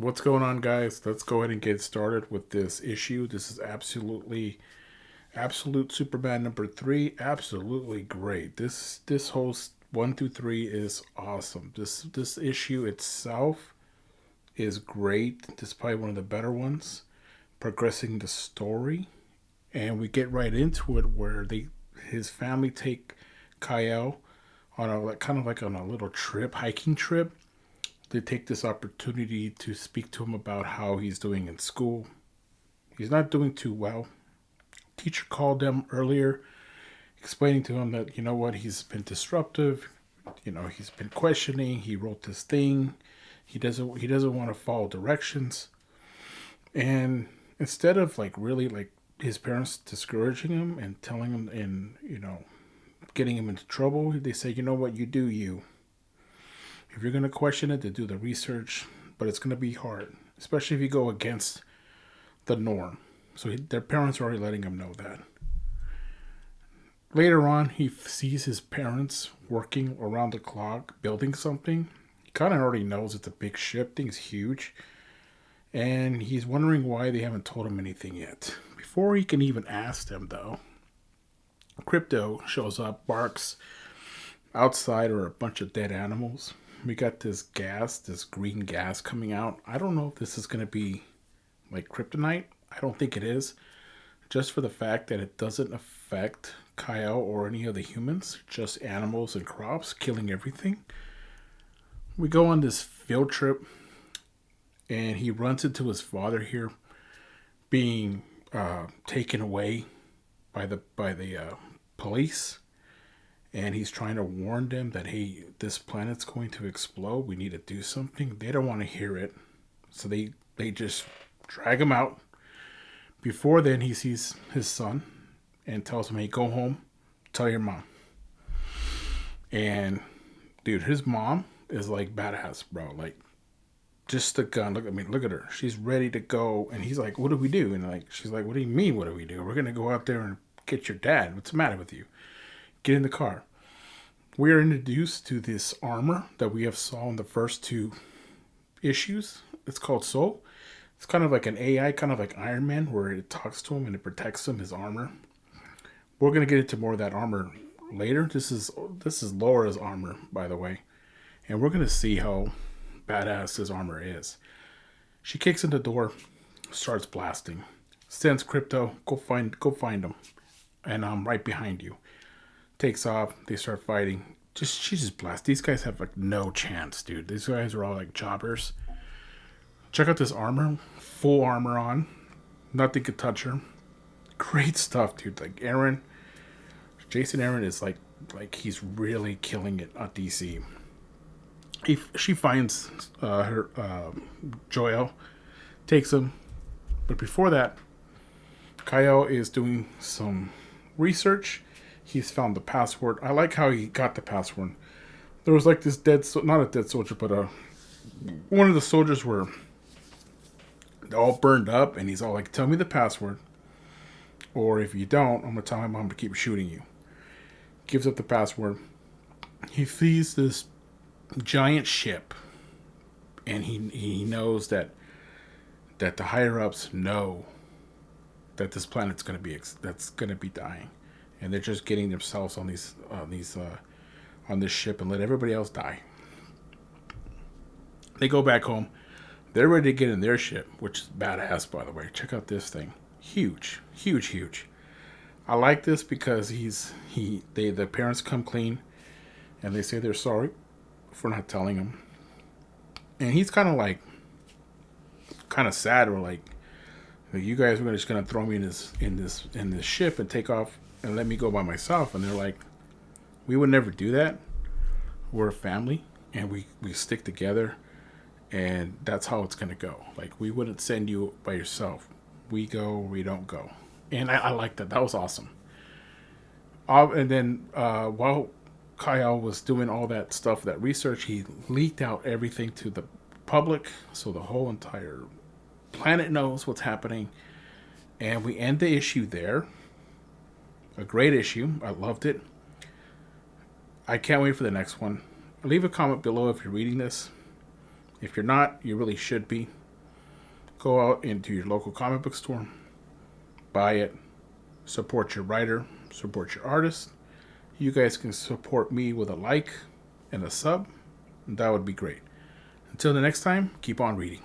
What's going on, guys? Let's go ahead and get started with this issue. This is absolute Superman number three. Absolutely great. This whole 1 through 3 is awesome. This issue itself is great. This is probably one of the better ones. Progressing the story, and we get right into it where his family take Kyle on a kind of like on a little trip, hiking trip. They take this opportunity to speak to him about how he's doing in school. He's not doing too well. Teacher called them earlier, explaining to him that he's been disruptive. He's been questioning. He wrote this thing. He doesn't want to follow directions. And instead of like really like his parents discouraging him and telling him and getting him into trouble, they say, you know what, you do you. If you're going to question it, to do the research, but it's going to be hard, especially if you go against the norm. So their parents are already letting him know that. Later on, he sees his parents working around the clock, building something. He kind of already knows it's a big ship, thing's huge, and he's wondering why they haven't told him anything yet. Before he can even ask them, though, Crypto shows up, barks. Outside are a bunch of dead animals. We got this gas, this green gas coming out. I don't know if this is going to be like kryptonite. I don't think it is. Just for the fact that it doesn't affect Kyle or any of the humans, just animals and crops, killing everything. We go on this field trip, and he runs into his father here, being taken away by the police. And he's trying to warn them that, hey, this planet's going to explode. We need to do something. They don't want to hear it. So they just drag him out. Before then, he sees his son and tells him, hey, go home. Tell your mom. And, dude, his mom is like badass, bro. Like, just a gun. Look at her. She's ready to go. And he's like, what do we do? And like, she's like, what do you mean, what do we do? We're going to go out there and get your dad. What's the matter with you? Get in the car. We are introduced to this armor that we have saw in the first two issues. It's called Soul. It's kind of like an AI, kind of like Iron Man, where it talks to him and it protects him, his armor. We're gonna get into more of that armor later. This is Laura's armor, by the way, and we're gonna see how badass his armor is. She kicks in the door, starts blasting, sends Crypto, go find him, and I'm right behind you. Takes off. They start fighting. She just blasts. These guys have like no chance, dude. These guys are all like jobbers. Check out this armor. Full armor on. Nothing could touch her. Great stuff, dude. Like Jason Aaron is like he's really killing it on DC. She finds her Jor-El, takes him, but before that, Kyle is doing some research. He's found the password. I like how he got the password. There was like this not a dead soldier, but one of the soldiers were all burned up, and he's all like, tell me the password, or if you don't, I'm going to tell my mom to keep shooting you. Gives up the password. He sees this giant ship, and he knows that the higher-ups know that this planet's going to be dying. And they're just getting themselves on on this ship and let everybody else die. They go back home. They're ready to get in their ship, which is badass, by the way. Check out this thing, huge, huge, huge. I like this because the parents come clean, and they say they're sorry for not telling him. And he's kind of sad, or like you guys were just gonna throw me in this ship and take off and let me go by myself. And they're like, we would never do that. We're a family, and we stick together, and that's how it's gonna go. Like, we wouldn't send you by yourself. We go, we don't go. And I like that. That was awesome. And then while Kyle was doing all that stuff, that research, he leaked out everything to the public, so the whole entire planet knows what's happening. And we end the issue there. A great issue. I loved it. I can't wait for the next one. Leave a comment below if you're reading this. If you're not, you really should be. Go out into your local comic book store, buy it, support your writer, support your artist. You guys can support me with a like and a sub. That would be great. Until the next time, keep on reading.